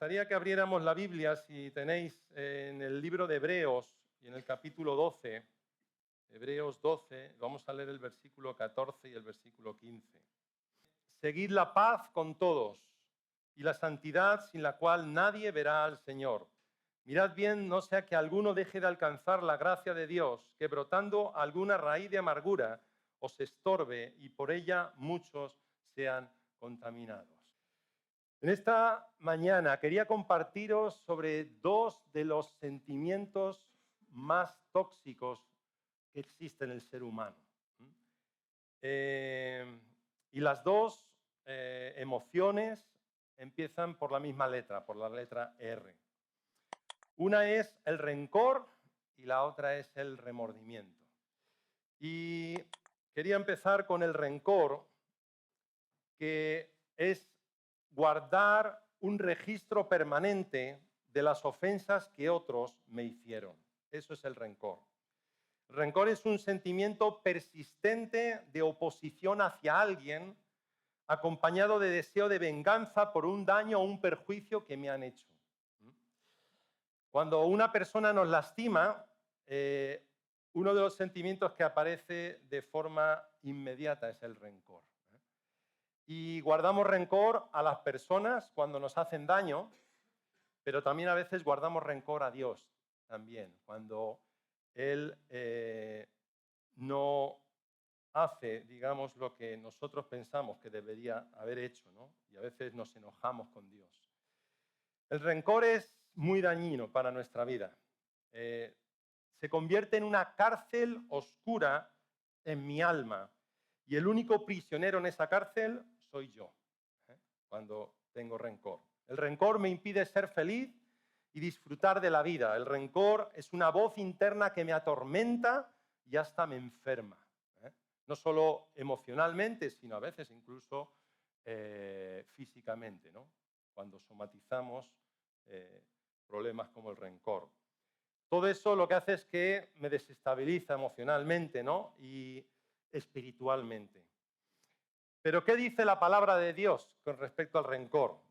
gustaría que abriéramos la Biblia, si tenéis, en el libro de Hebreos y en el capítulo 12. Hebreos 12, vamos a leer el versículo 14 y el versículo 15. Seguid la paz con todos y la santidad sin la cual nadie verá al Señor. Mirad bien, no sea que alguno deje de alcanzar la gracia de Dios, que brotando alguna raíz de amargura os estorbe y por ella muchos sean contaminados. En esta mañana quería compartiros sobre dos de los sentimientos más tóxicos que existen en el ser humano. Y las dos emociones empiezan por la misma letra, por la letra R. Una es el rencor y la otra es el remordimiento. Y quería empezar con el rencor, que es guardar un registro permanente de las ofensas que otros me hicieron. Eso es el rencor. El rencor es un sentimiento persistente de oposición hacia alguien, acompañado de deseo de venganza por un daño o un perjuicio que me han hecho. Cuando una persona nos lastima, uno de los sentimientos que aparece de forma inmediata es el rencor. Y guardamos rencor a las personas cuando nos hacen daño, pero también a veces guardamos rencor a Dios también, cuando Él no hace, digamos, lo que nosotros pensamos que debería haber hecho, ¿no? Y a veces nos enojamos con Dios. El rencor es muy dañino para nuestra vida. Se convierte en una cárcel oscura en mi alma. Y el único prisionero en esa cárcel soy yo, cuando tengo rencor. El rencor me impide ser feliz y disfrutar de la vida. El rencor es una voz interna que me atormenta y hasta me enferma. No solo emocionalmente, sino a veces incluso físicamente, ¿no? Cuando somatizamos problemas como el rencor. Todo eso lo que hace es que me desestabiliza emocionalmente, ¿no? Y espiritualmente. Pero ¿qué dice la palabra de Dios con respecto al rencor?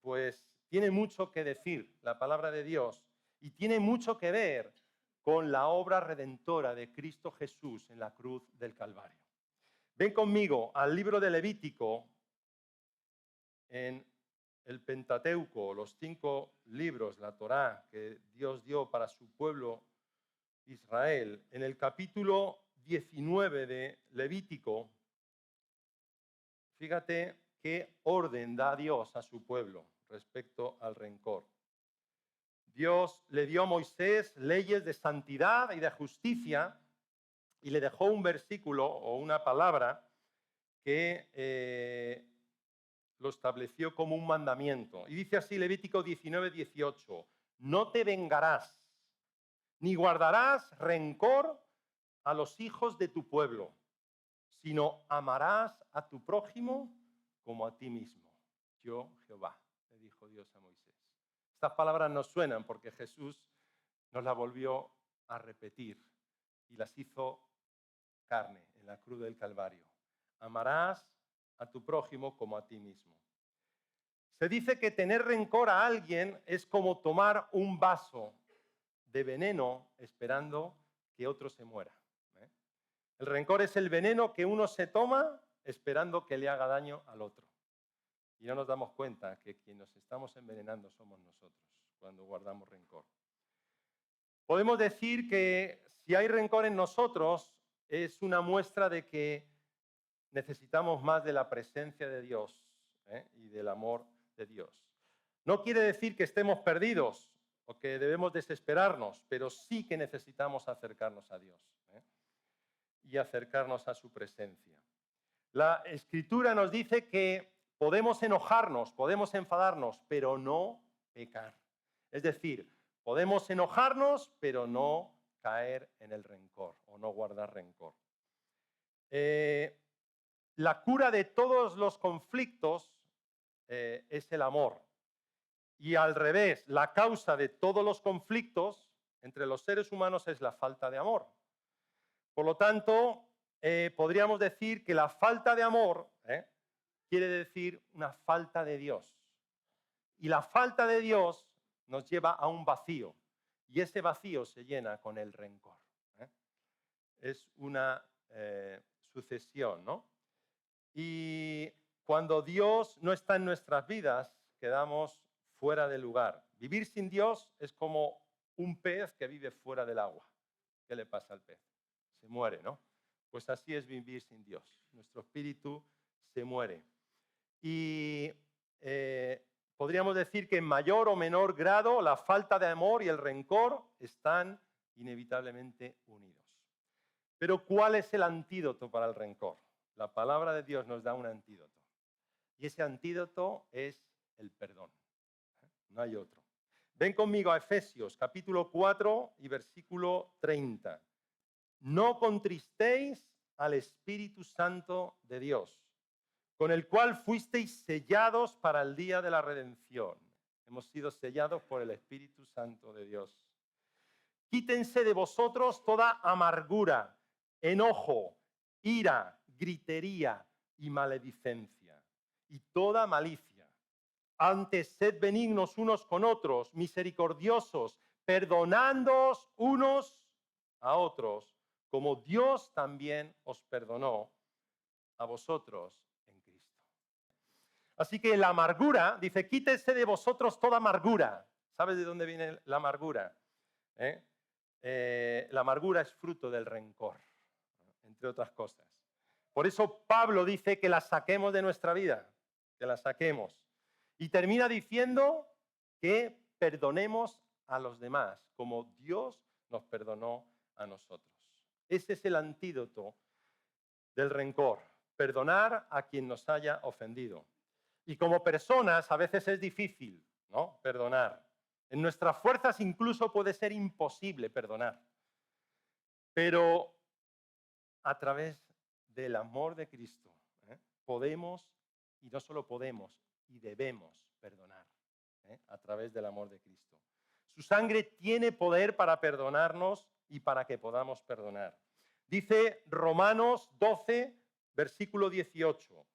Pues tiene mucho que decir la palabra de Dios y tiene mucho que ver con la obra redentora de Cristo Jesús en la cruz del Calvario. Ven conmigo al libro de Levítico, en el Pentateuco, los 5 libros, la Torá que Dios dio para su pueblo Israel. En el capítulo 19 de Levítico, fíjate qué orden da Dios a su pueblo respecto al rencor. Dios le dio a Moisés leyes de santidad y de justicia y le dejó un versículo o una palabra que lo estableció como un mandamiento. Y dice así Levítico 19, 18, no te vengarás, ni guardarás rencor a los hijos de tu pueblo, sino amarás a tu prójimo como a ti mismo. Yo, Jehová, le dijo Dios a Moisés. Estas palabras nos suenan porque Jesús nos las volvió a repetir y las hizo carne en la cruz del Calvario. Amarás a tu prójimo como a ti mismo. Se dice que tener rencor a alguien es como tomar un vaso de veneno esperando que otro se muera. El rencor es el veneno que uno se toma esperando que le haga daño al otro. Y no nos damos cuenta que quien nos estamos envenenando somos nosotros cuando guardamos rencor. Podemos decir que si hay rencor en nosotros es una muestra de que necesitamos más de la presencia de Dios y del amor de Dios. No quiere decir que estemos perdidos o que debemos desesperarnos, pero sí que necesitamos acercarnos a Dios y acercarnos a su presencia. La Escritura nos dice que podemos enojarnos, podemos enfadarnos, pero no pecar. Es decir, podemos enojarnos, pero no caer en el rencor o no guardar rencor. La cura de todos los conflictos es el amor. Y al revés, la causa de todos los conflictos entre los seres humanos es la falta de amor. Por lo tanto, podríamos decir que la falta de amor quiere decir una falta de Dios. Y la falta de Dios nos lleva a un vacío. Y ese vacío se llena con el rencor. Es una sucesión, ¿no? Y cuando Dios no está en nuestras vidas, quedamos fuera de lugar. Vivir sin Dios es como un pez que vive fuera del agua. ¿Qué le pasa al pez? Se muere, ¿no? Pues así es vivir sin Dios. Nuestro espíritu se muere. Y podríamos decir que en mayor o menor grado la falta de amor y el rencor están inevitablemente unidos. Pero ¿cuál es el antídoto para el rencor? La palabra de Dios nos da un antídoto. Y ese antídoto es el perdón. No hay otro. Ven conmigo a Efesios, capítulo 4 y versículo 30. No contristéis al Espíritu Santo de Dios, con el cual fuisteis sellados para el día de la redención. Hemos sido sellados por el Espíritu Santo de Dios. Quítense de vosotros toda amargura, enojo, ira, gritería y maledicencia, y toda malicia. Antes sed benignos unos con otros, misericordiosos, perdonándoos unos a otros, como Dios también os perdonó a vosotros en Cristo. Así que la amargura, dice, quítese de vosotros toda amargura. ¿Sabes de dónde viene la amargura? La amargura es fruto del rencor, entre otras cosas. Por eso Pablo dice que la saquemos de nuestra vida, que la saquemos. Y termina diciendo que perdonemos a los demás, como Dios nos perdonó a nosotros. Ese es el antídoto del rencor, perdonar a quien nos haya ofendido. Y como personas a veces es difícil, ¿no? Perdonar. En nuestras fuerzas incluso puede ser imposible perdonar. Pero a través del amor de Cristo podemos, y no solo podemos, y debemos perdonar a través del amor de Cristo. Su sangre tiene poder para perdonarnos y para que podamos perdonar. Dice Romanos 12, versículo 18.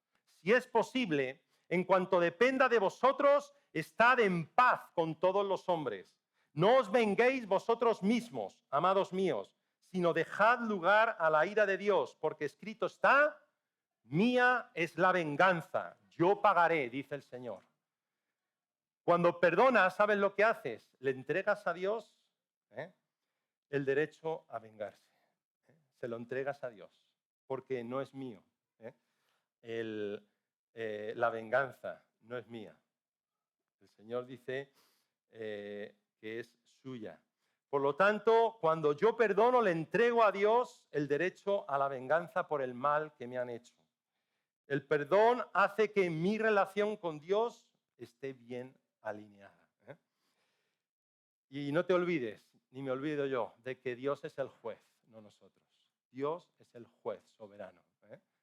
Si es posible, en cuanto dependa de vosotros, estad en paz con todos los hombres. No os venguéis vosotros mismos, amados míos, sino dejad lugar a la ira de Dios, porque escrito está, mía es la venganza, yo pagaré, dice el Señor. Cuando perdonas, ¿sabes lo que haces? Le entregas a Dios el derecho a vengarse. Se lo entregas a Dios, porque no es mío. La venganza no es mía. El Señor dice que es suya. Por lo tanto, cuando yo perdono, le entrego a Dios el derecho a la venganza por el mal que me han hecho. El perdón hace que mi relación con Dios esté bien alineada. Y no te olvides, ni me olvido yo, de que Dios es el juez, no nosotros. Dios es el juez soberano,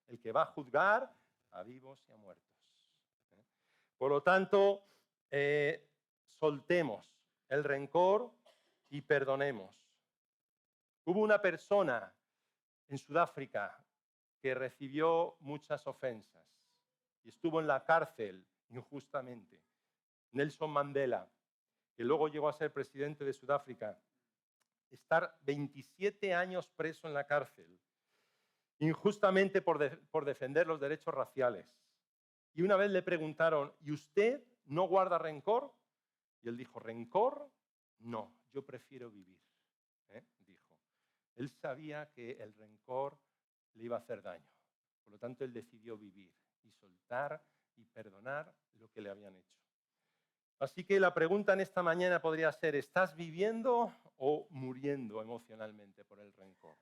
el que va a juzgar a vivos y a muertos. Por lo tanto, soltemos el rencor y perdonemos. Hubo una persona en Sudáfrica que recibió muchas ofensas y estuvo en la cárcel injustamente. Nelson Mandela, que luego llegó a ser presidente de Sudáfrica, estar 27 años preso en la cárcel, injustamente por defender los derechos raciales. Y una vez le preguntaron, ¿y usted no guarda rencor? Y él dijo, ¿rencor? No, yo prefiero vivir, dijo. Él sabía que el rencor le iba a hacer daño. Por lo tanto, él decidió vivir y soltar y perdonar lo que le habían hecho. Así que la pregunta en esta mañana podría ser, ¿estás viviendo o muriendo emocionalmente por el rencor?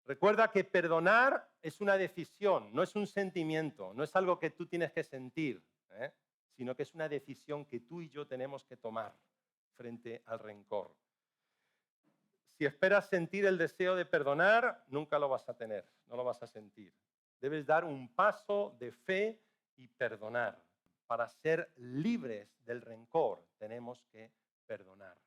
Recuerda que perdonar es una decisión, no es un sentimiento, no es algo que tú tienes que sentir, sino que es una decisión que tú y yo tenemos que tomar frente al rencor. Si esperas sentir el deseo de perdonar, nunca lo vas a tener, no lo vas a sentir. Debes dar un paso de fe y perdonar. Para ser libres del rencor, tenemos que perdonar.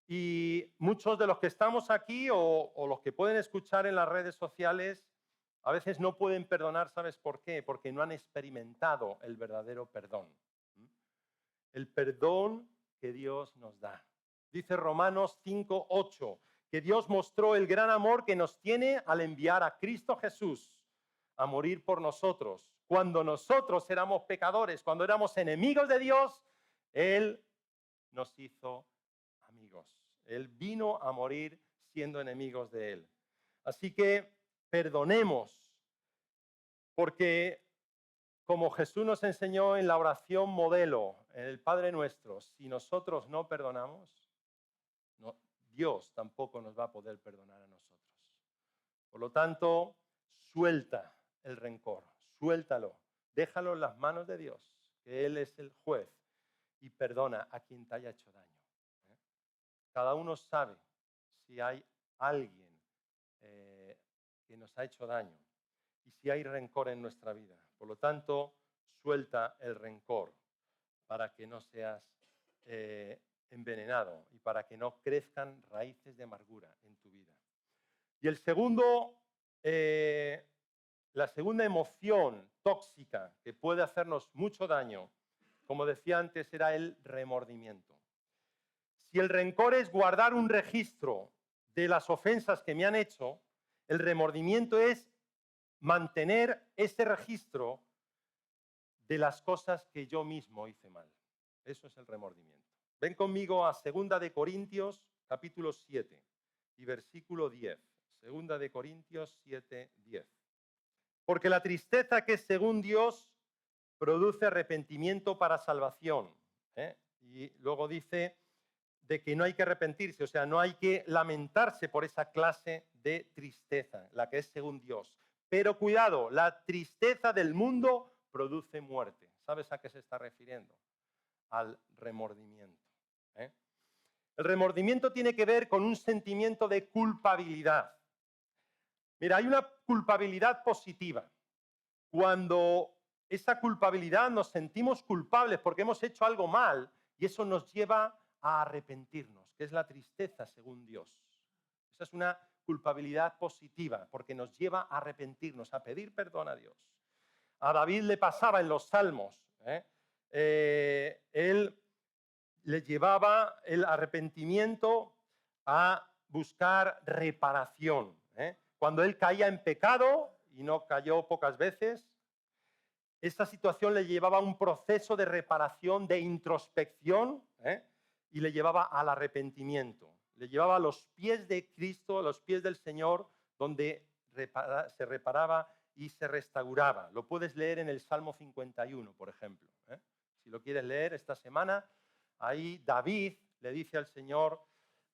Y muchos de los que estamos aquí o los que pueden escuchar en las redes sociales, a veces no pueden perdonar, ¿sabes por qué? Porque no han experimentado el verdadero perdón. el perdón que Dios nos da. Dice Romanos 5:8, que Dios mostró el gran amor que nos tiene al enviar a Cristo Jesús a morir por nosotros. Cuando nosotros éramos pecadores, cuando éramos enemigos de Dios, Él nos hizo amigos. Él vino a morir siendo enemigos de Él. Así que perdonemos, porque como Jesús nos enseñó en la oración modelo, en el Padre Nuestro, si nosotros no perdonamos, Dios tampoco nos va a poder perdonar a nosotros. Por lo tanto, suelta el rencor, suéltalo, déjalo en las manos de Dios, que Él es el juez, y perdona a quien te haya hecho daño. Cada uno sabe si hay alguien que nos ha hecho daño y si hay rencor en nuestra vida. Por lo tanto, suelta el rencor para que no seas envenenado y para que no crezcan raíces de amargura en tu vida. Y la segunda emoción tóxica que puede hacernos mucho daño, como decía antes, era el remordimiento. Si el rencor es guardar un registro de las ofensas que me han hecho, el remordimiento es mantener ese registro de las cosas que yo mismo hice mal. Eso es el remordimiento. Ven conmigo a 2 de Corintios, capítulo 7 y versículo 10. 2 de Corintios 7, 10. Porque la tristeza que es según Dios produce arrepentimiento para salvación. Y luego dice de que no hay que arrepentirse, o sea, no hay que lamentarse por esa clase de tristeza, la que es según Dios. Pero cuidado, la tristeza del mundo produce muerte. ¿Sabes a qué se está refiriendo? Al remordimiento. El remordimiento tiene que ver con un sentimiento de culpabilidad. Mira, hay una culpabilidad positiva. Cuando esa culpabilidad nos sentimos culpables porque hemos hecho algo mal y eso nos lleva a arrepentirnos, que es la tristeza según Dios. Esa es una culpabilidad positiva porque nos lleva a arrepentirnos, a pedir perdón a Dios. A David le pasaba en los Salmos, él le llevaba el arrepentimiento a buscar reparación. Cuando él caía en pecado, y no cayó pocas veces, esta situación le llevaba a un proceso de reparación, de introspección, y le llevaba al arrepentimiento. Le llevaba a los pies de Cristo, a los pies del Señor, donde se reparaba y se restauraba. Lo puedes leer en el Salmo 51, por ejemplo. Si lo quieres leer esta semana, ahí David le dice al Señor,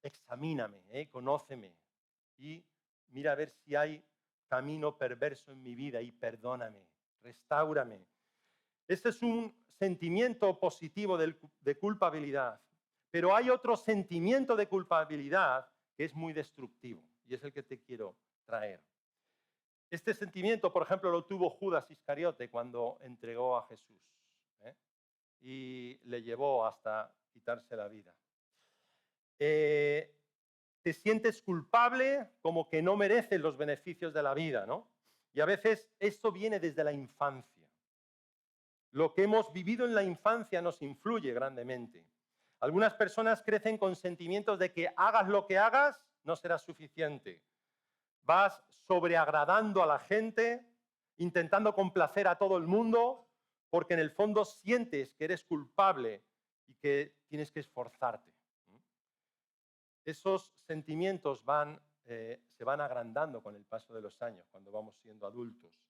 examíname, conóceme y mira a ver si hay camino perverso en mi vida y perdóname, restáurame. Este es un sentimiento positivo de culpabilidad, pero hay otro sentimiento de culpabilidad que es muy destructivo y es el que te quiero traer. Este sentimiento, por ejemplo, lo tuvo Judas Iscariote cuando entregó a Jesús y le llevó hasta quitarse la vida. Te sientes culpable, como que no mereces los beneficios de la vida, ¿no? Y a veces esto viene desde la infancia. Lo que hemos vivido en la infancia nos influye grandemente. Algunas personas crecen con sentimientos de que hagas lo que hagas, no será suficiente. Vas sobreagradando a la gente, intentando complacer a todo el mundo, porque en el fondo sientes que eres culpable y que tienes que esforzarte. Esos sentimientos se van agrandando con el paso de los años, cuando vamos siendo adultos.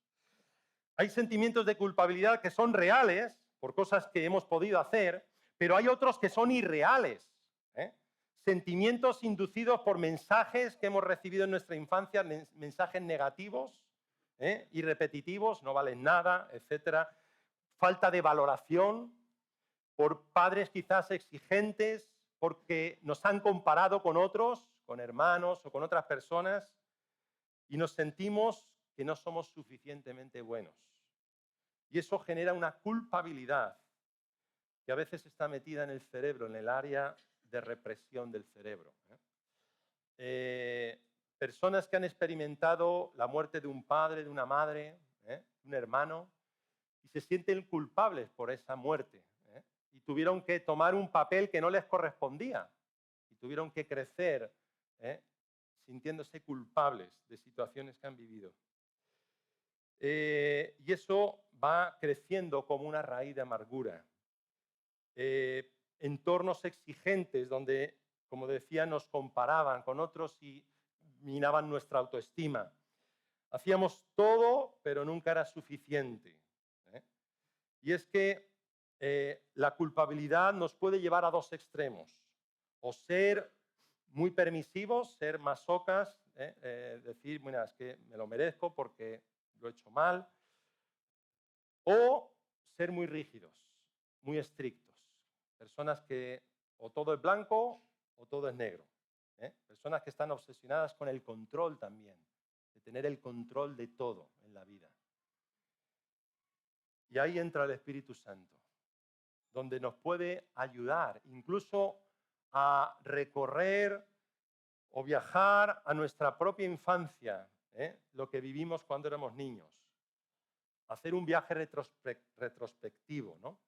Hay sentimientos de culpabilidad que son reales por cosas que hemos podido hacer, pero hay otros que son irreales. Sentimientos inducidos por mensajes que hemos recibido en nuestra infancia, mensajes negativos y repetitivos, no valen nada, etc. Falta de valoración por padres quizás exigentes, porque nos han comparado con otros, con hermanos o con otras personas, y nos sentimos que no somos suficientemente buenos. Y eso genera una culpabilidad que a veces está metida en el cerebro, en el área de represión del cerebro. Personas que han experimentado la muerte de un padre, de una madre, un hermano, y se sienten culpables por esa muerte. y tuvieron que tomar un papel que no les correspondía y tuvieron que crecer sintiéndose culpables de situaciones que han vivido. Y eso va creciendo como una raíz de amargura. Entornos exigentes donde, como decía, nos comparaban con otros y minaban nuestra autoestima. Hacíamos todo, pero nunca era suficiente. Y es que la culpabilidad nos puede llevar a dos extremos. O ser muy permisivos, ser masocas, decir, mira, es que me lo merezco porque lo he hecho mal. O ser muy rígidos, muy estrictos. Personas que o todo es blanco o todo es negro. Personas que están obsesionadas con el control también, de tener el control de todo en la vida. Y ahí entra el Espíritu Santo, donde nos puede ayudar incluso a recorrer o viajar a nuestra propia infancia, lo que vivimos cuando éramos niños. Hacer un viaje retrospectivo, ¿no?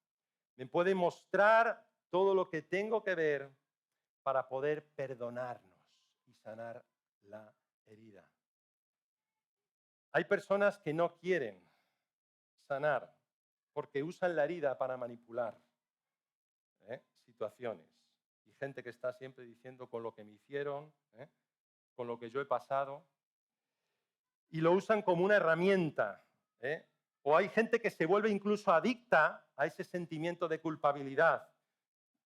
Me puede mostrar todo lo que tengo que ver para poder perdonarnos y sanar la herida. Hay personas que no quieren sanar porque usan la herida para manipular situaciones. Y gente que está siempre diciendo con lo que me hicieron, con lo que yo he pasado, y lo usan como una herramienta. O hay gente que se vuelve incluso adicta a ese sentimiento de culpabilidad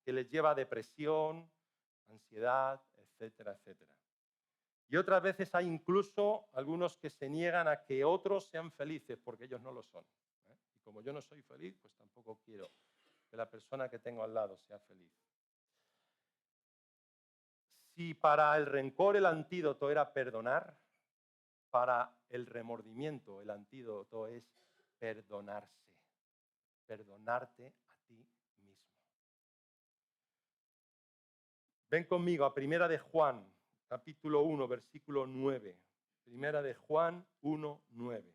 que les lleva a depresión, ansiedad, etcétera, etcétera. Y otras veces hay incluso algunos que se niegan a que otros sean felices porque ellos no lo son. Y como yo no soy feliz, pues tampoco quiero que la persona que tengo al lado sea feliz. Si para el rencor el antídoto era perdonar, para el remordimiento el antídoto es perdonarse, perdonarte a ti mismo. Ven conmigo a Primera de Juan, capítulo 1, versículo 9. Primera de Juan 1, 9.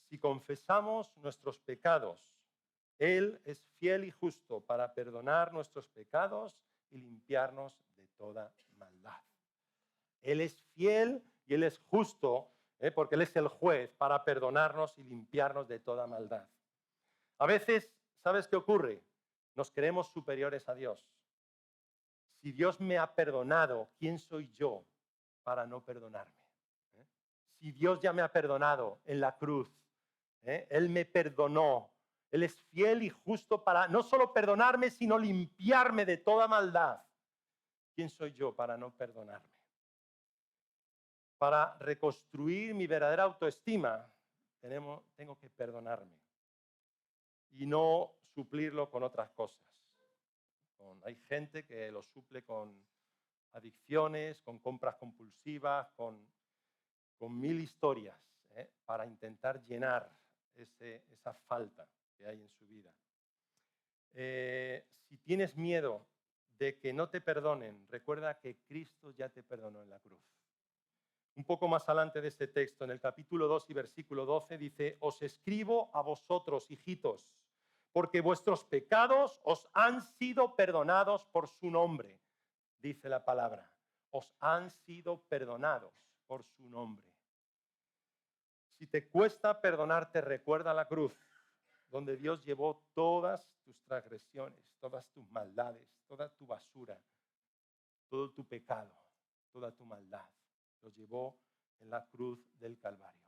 Si confesamos nuestros pecados, Él es fiel y justo para perdonar nuestros pecados y limpiarnos de toda maldad. Él es fiel y Él es justo, porque Él es el juez para perdonarnos y limpiarnos de toda maldad. A veces, ¿sabes qué ocurre? Nos creemos superiores a Dios. Si Dios me ha perdonado, ¿quién soy yo para no perdonarme? Si Dios ya me ha perdonado en la cruz, Él me perdonó. Él es fiel y justo para no solo perdonarme, sino limpiarme de toda maldad. ¿Quién soy yo para no perdonarme? Para reconstruir mi verdadera autoestima, tengo que perdonarme y no suplirlo con otras cosas. Hay gente que lo suple con adicciones, con compras compulsivas, con mil historias, para intentar llenar esa falta que hay en su vida. Si tienes miedo de que no te perdonen, recuerda que Cristo ya te perdonó en la cruz. Un poco más adelante de este texto, en el capítulo 2 y versículo 12, dice: os escribo a vosotros, hijitos, porque vuestros pecados os han sido perdonados por su nombre, dice la palabra. Os han sido perdonados por su nombre. Si te cuesta perdonarte, recuerda la cruz, donde Dios llevó todas tus transgresiones, todas tus maldades, toda tu basura, todo tu pecado, toda tu maldad. Lo llevó en la cruz del Calvario.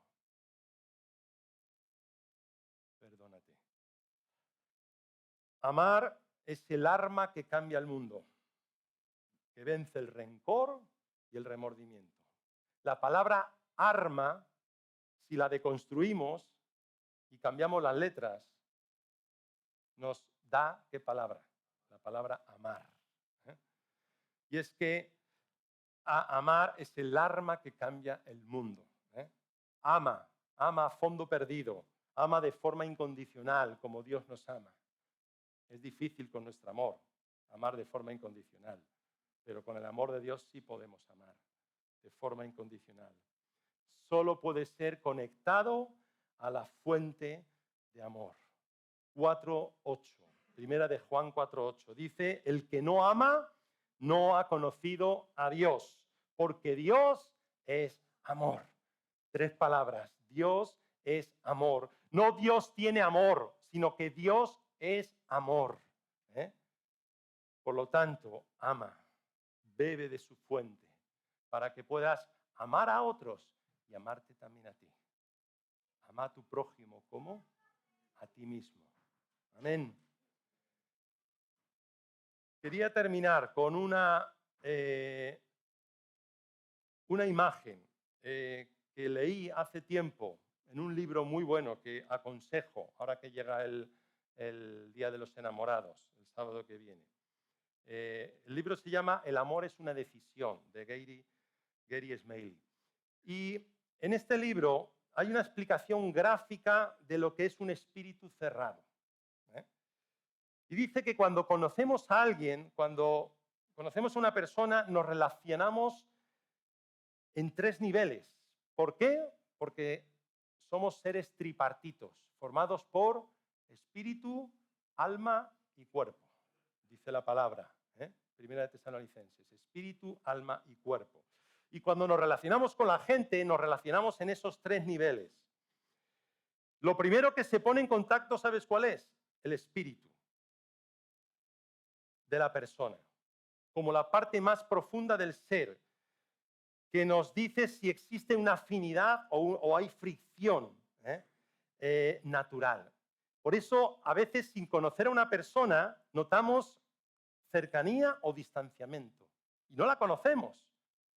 Perdónate. Amar es el arma que cambia el mundo, que vence el rencor y el remordimiento. La palabra arma, si la deconstruimos y cambiamos las letras, nos da ¿qué palabra? La palabra amar. Y es que amar es el arma que cambia el mundo. Ama a fondo perdido, ama de forma incondicional como Dios nos ama. Es difícil con nuestro amor, amar de forma incondicional, pero con el amor de Dios sí podemos amar de forma incondicional. Solo puede ser conectado a la fuente de amor. 4:8 Primera de Juan 4:8. Dice, el que no ama no ha conocido a Dios, porque Dios es amor. 3 palabras. Dios es amor. No Dios tiene amor, sino que Dios es amor. ¿Eh? Por lo tanto, ama, bebe de su fuente, para que puedas amar a otros y amarte también a ti. Ama a tu prójimo como a ti mismo. Amén. Quería terminar con una imagen que leí hace tiempo en un libro muy bueno que aconsejo ahora que llega el Día de los Enamorados, el sábado que viene. El libro se llama El amor es una decisión, de Gary Smalley. Y en este libro hay una explicación gráfica de lo que es un espíritu cerrado. Y dice que cuando conocemos a alguien, cuando conocemos a una persona, nos relacionamos en 3 niveles. ¿Por qué? Porque somos seres tripartitos, formados por espíritu, alma y cuerpo. Dice la palabra, Primera de Tesalonicenses, espíritu, alma y cuerpo. Y cuando nos relacionamos con la gente, nos relacionamos en esos 3 niveles. Lo primero que se pone en contacto, ¿sabes cuál es? El espíritu de la persona, como la parte más profunda del ser, que nos dice si existe una afinidad o hay fricción natural. Por eso, a veces, sin conocer a una persona, notamos cercanía o distanciamiento. Y no la conocemos.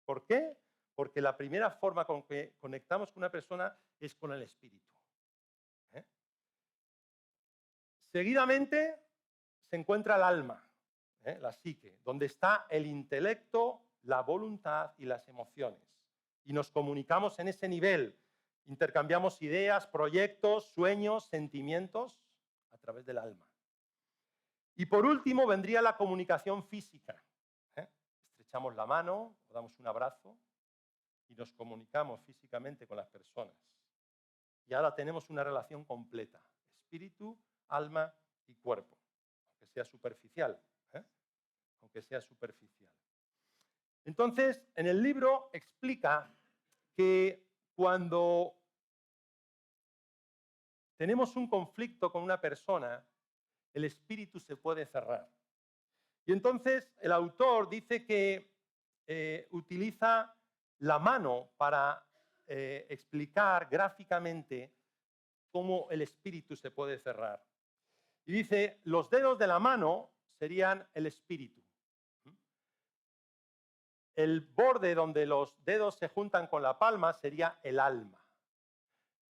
¿Por qué? Porque la primera forma con que conectamos con una persona es con el espíritu. Seguidamente se encuentra el alma, la psique, donde está el intelecto, la voluntad y las emociones. Y nos comunicamos en ese nivel. Intercambiamos ideas, proyectos, sueños, sentimientos a través del alma. Y por último vendría la comunicación física. Estrechamos la mano, o damos un abrazo y nos comunicamos físicamente con las personas. Y ahora tenemos una relación completa, espíritu, alma y cuerpo, aunque sea superficial. Aunque sea superficial. Entonces, en el libro explica que cuando tenemos un conflicto con una persona, el espíritu se puede cerrar. Y entonces el autor dice que utiliza la mano para explicar gráficamente cómo el espíritu se puede cerrar. Y dice, los dedos de la mano serían el espíritu. El borde donde los dedos se juntan con la palma sería el alma.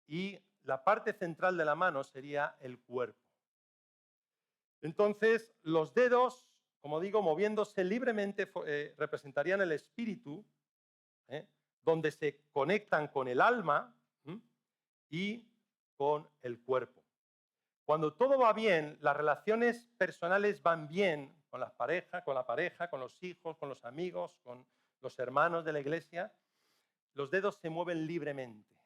Y la parte central de la mano sería el cuerpo. Entonces, los dedos, como digo, moviéndose libremente, representarían el espíritu, donde se conectan con el alma y con el cuerpo. Cuando todo va bien, las relaciones personales van bien con la pareja, con los hijos, con los amigos, con los hermanos de la iglesia, los dedos se mueven libremente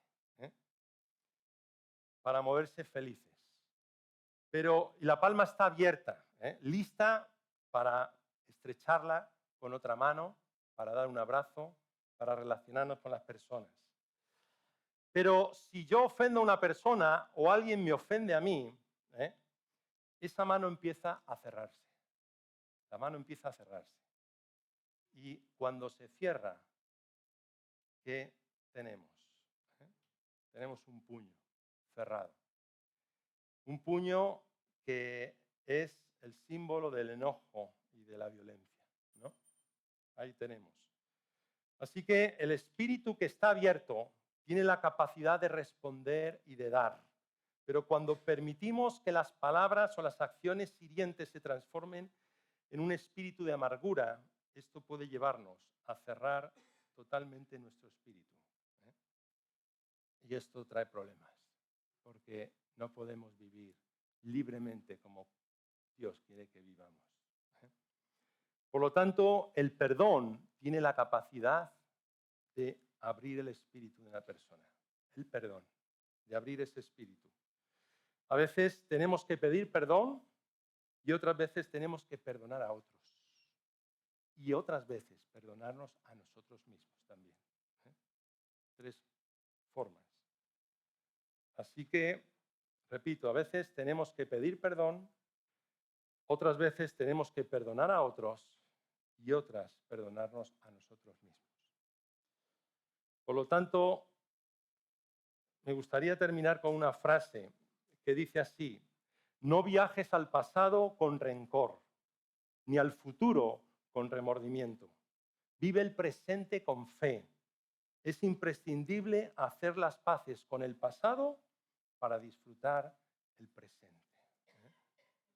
para moverse felices. Pero la palma está abierta, lista para estrecharla con otra mano, para dar un abrazo, para relacionarnos con las personas. Pero si yo ofendo a una persona o alguien me ofende a mí, esa mano empieza a cerrarse. La mano empieza a cerrarse. Y cuando se cierra, ¿qué tenemos? Tenemos un puño cerrado. Un puño que es el símbolo del enojo y de la violencia, ¿no? Ahí tenemos. Así que el espíritu que está abierto tiene la capacidad de responder y de dar. Pero cuando permitimos que las palabras o las acciones hirientes se transformen en un espíritu de amargura, esto puede llevarnos a cerrar totalmente nuestro espíritu. Y esto trae problemas, porque no podemos vivir libremente como Dios quiere que vivamos. Por lo tanto, el perdón tiene la capacidad de abrir el espíritu de una persona. El perdón, de abrir ese espíritu. A veces tenemos que pedir perdón Y otras veces tenemos que perdonar a otros. Y otras veces perdonarnos a nosotros mismos también. 3 formas. Así que, repito, a veces tenemos que pedir perdón, otras veces tenemos que perdonar a otros y otras perdonarnos a nosotros mismos. Por lo tanto, me gustaría terminar con una frase que dice así: no viajes al pasado con rencor, ni al futuro con remordimiento. Vive el presente con fe. Es imprescindible hacer las paces con el pasado para disfrutar el presente.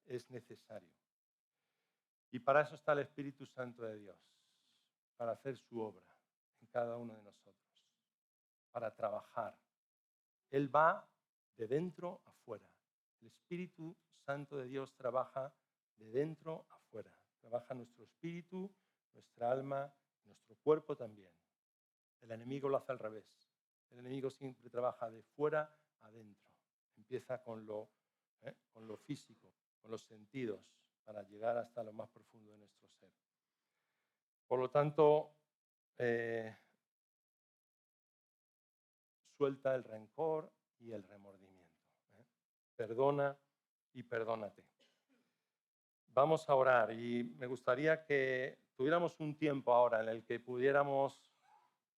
Es necesario. Y para eso está el Espíritu Santo de Dios, para hacer su obra en cada uno de nosotros, para trabajar. Él va de dentro a fuera. El Espíritu Santo de Dios trabaja de dentro a fuera. Trabaja nuestro espíritu, nuestra alma, nuestro cuerpo también. El enemigo lo hace al revés. El enemigo siempre trabaja de fuera a dentro. Empieza con lo físico, con los sentidos, para llegar hasta lo más profundo de nuestro ser. Por lo tanto, suelta el rencor y el remordimiento. Perdona y perdónate. Vamos a orar y me gustaría que tuviéramos un tiempo ahora en el que pudiéramos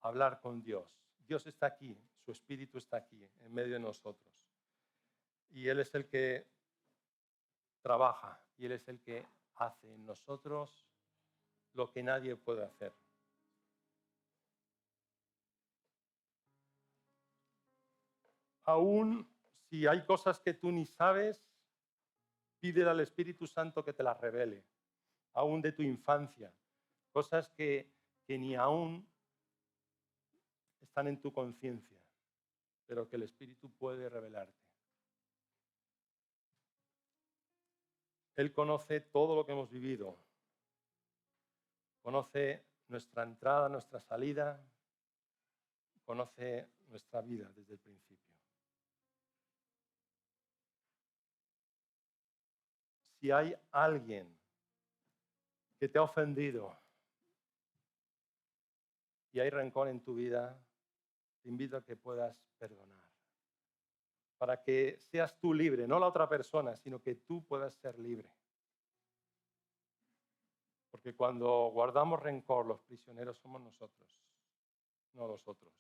hablar con Dios. Dios está aquí, su Espíritu está aquí, en medio de nosotros. Y Él es el que trabaja y Él es el que hace en nosotros lo que nadie puede hacer. Aún si hay cosas que tú ni sabes, pídele al Espíritu Santo que te las revele, aún de tu infancia, cosas que ni aún están en tu conciencia, pero que el Espíritu puede revelarte. Él conoce todo lo que hemos vivido, conoce nuestra entrada, nuestra salida, conoce nuestra vida desde el principio. Si hay alguien que te ha ofendido y hay rencor en tu vida, te invito a que puedas perdonar, para que seas tú libre, no la otra persona, sino que tú puedas ser libre. Porque cuando guardamos rencor, los prisioneros somos nosotros, no los otros.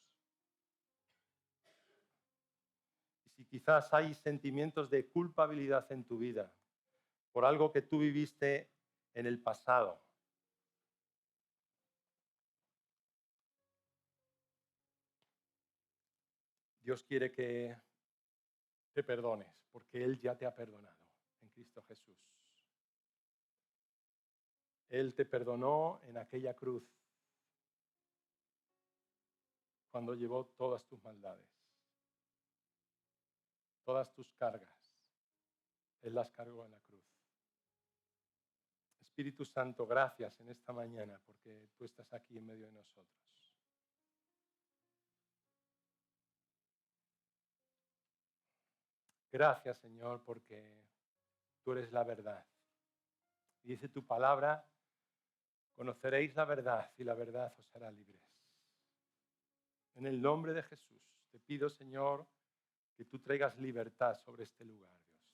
Y si quizás hay sentimientos de culpabilidad en tu vida por algo que tú viviste en el pasado, Dios quiere que te perdones, porque Él ya te ha perdonado en Cristo Jesús. Él te perdonó en aquella cruz cuando llevó todas tus maldades, todas tus cargas. Él las cargó en la cruz. Espíritu Santo, gracias en esta mañana porque tú estás aquí en medio de nosotros. Gracias, Señor, porque tú eres la verdad. Y dice tu palabra: conoceréis la verdad y la verdad os hará libres. En el nombre de Jesús, te pido, Señor, que tú traigas libertad sobre este lugar, Dios.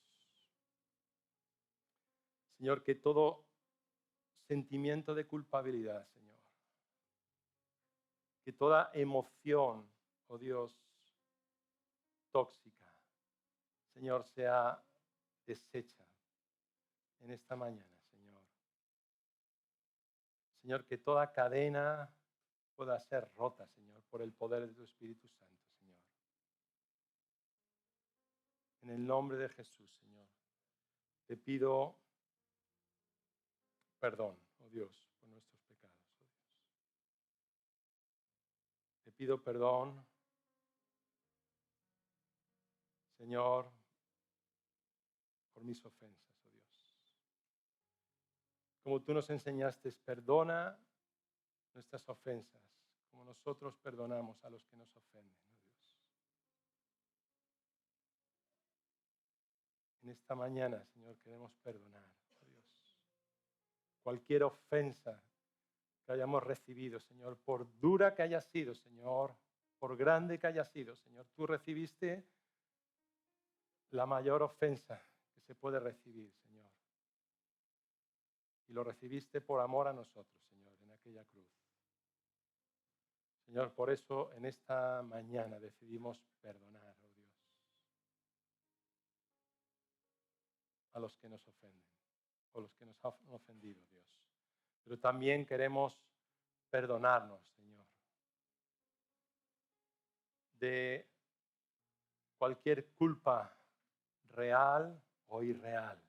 Señor, que todo sentimiento de culpabilidad, Señor, que toda emoción, oh Dios, tóxica, Señor, sea deshecha en esta mañana, Señor. Señor, que toda cadena pueda ser rota, Señor, por el poder de tu Espíritu Santo, Señor. En el nombre de Jesús, Señor, te pido perdón, oh Dios, por nuestros pecados, oh Dios. Te pido perdón, Señor, por mis ofensas, oh Dios. Como tú nos enseñaste, perdona nuestras ofensas, como nosotros perdonamos a los que nos ofenden, oh Dios. En esta mañana, Señor, queremos perdonar, oh Dios. cualquier ofensa que hayamos recibido, Señor, por dura que haya sido, Señor, por grande que haya sido, Señor, tú recibiste la mayor ofensa que se puede recibir, Señor. Y lo recibiste por amor a nosotros, Señor, en aquella cruz. Señor, por eso en esta mañana decidimos perdonar, oh Dios, a los que nos ofenden, o los que nos han ofendido, Dios. Pero también queremos perdonarnos, Señor, de cualquier culpa real o irreal,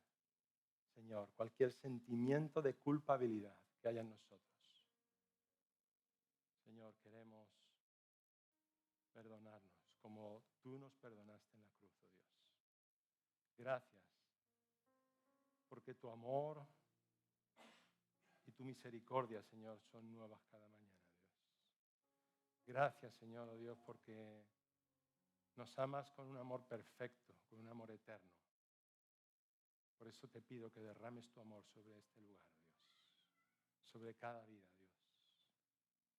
Señor, cualquier sentimiento de culpabilidad que haya en nosotros. Señor, queremos perdonarnos como tú nos perdonaste en la cruz, oh Dios. Gracias, porque tu amor y tu misericordia, Señor, son nuevas cada mañana, Dios. Gracias, Señor, oh Dios, porque nos amas con un amor perfecto, con un amor eterno. Por eso te pido que derrames tu amor sobre este lugar, Dios, sobre cada vida, Dios.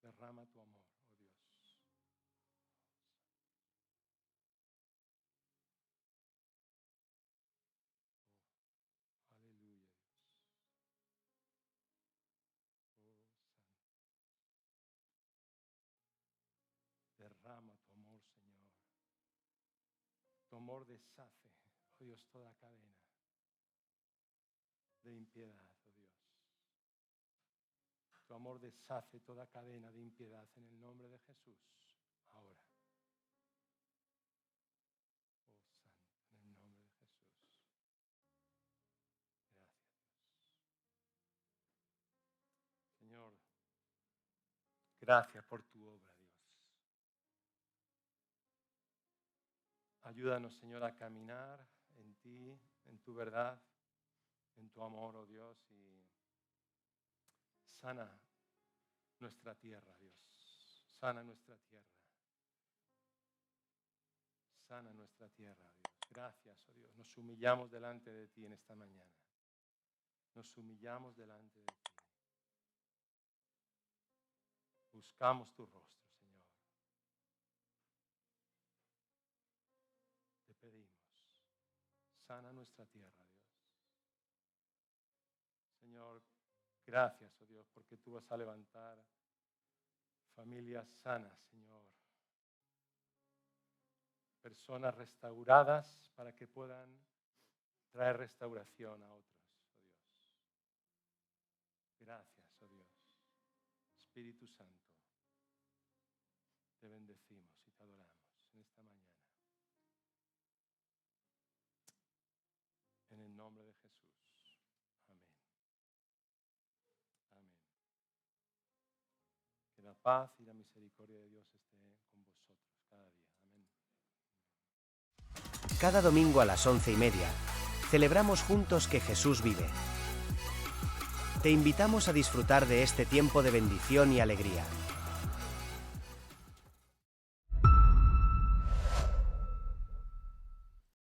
Derrama tu amor, oh Dios. Oh, aleluya, Dios. Oh, Santo. Derrama tu amor, Señor. Tu amor deshace, oh Dios, toda cadena de impiedad, oh Dios. Tu amor deshace toda cadena de impiedad en el nombre de Jesús, ahora. Oh Santo, en el nombre de Jesús. Gracias, Dios. Señor, gracias por tu obra, Dios. Ayúdanos, Señor, a caminar en ti, en tu verdad, en tu amor, oh Dios, y sana nuestra tierra, Dios. Sana nuestra tierra. Sana nuestra tierra, Dios. Gracias, oh Dios. Nos humillamos delante de ti en esta mañana. Nos humillamos delante de ti. Buscamos tu rostro, Señor. Te pedimos, sana nuestra tierra, Dios. Señor, gracias, oh Dios, porque tú vas a levantar familias sanas, Señor. Personas restauradas para que puedan traer restauración a otros, oh Dios. Gracias, oh Dios. Espíritu Santo, te bendecimos y te adoramos en esta mañana. En el nombre de Jesús. Amén. Amén. Que la paz y la misericordia de Dios esté con vosotros cada día. Amén. Cada domingo a las 11:30, celebramos juntos que Jesús vive. Te invitamos a disfrutar de este tiempo de bendición y alegría.